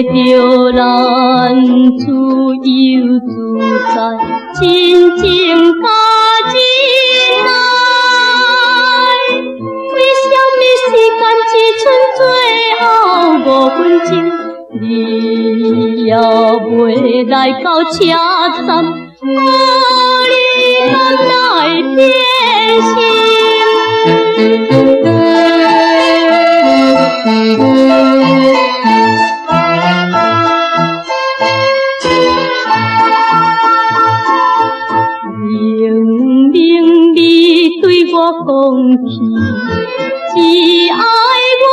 着咱自由自在，真情甲真爱。为什么时间只剩最后5分钟，你也袂来到车站，你咱来变心？明明你对我讲起，只爱我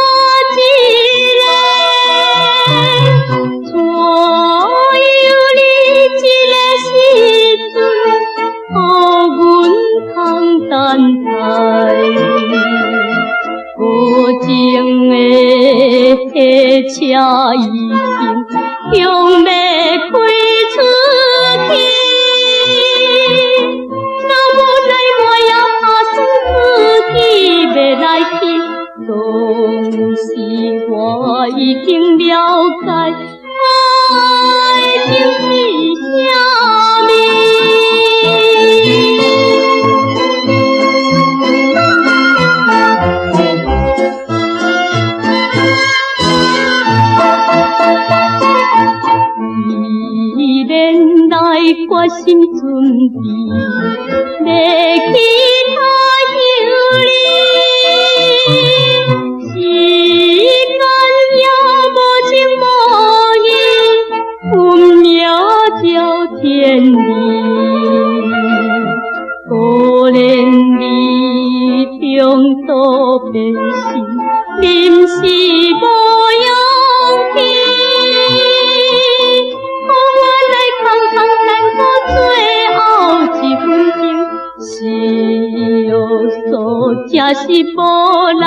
一个，怎有你这个时阵，予阮通等待？无情的火车已经向要开出去。总是我已经了解，爱情是啥物。依然来决心准备，要去他有你。天理，可怜你中途变心，临时无勇气，予我来空空等到最后1分钟，是约束，才是无奈。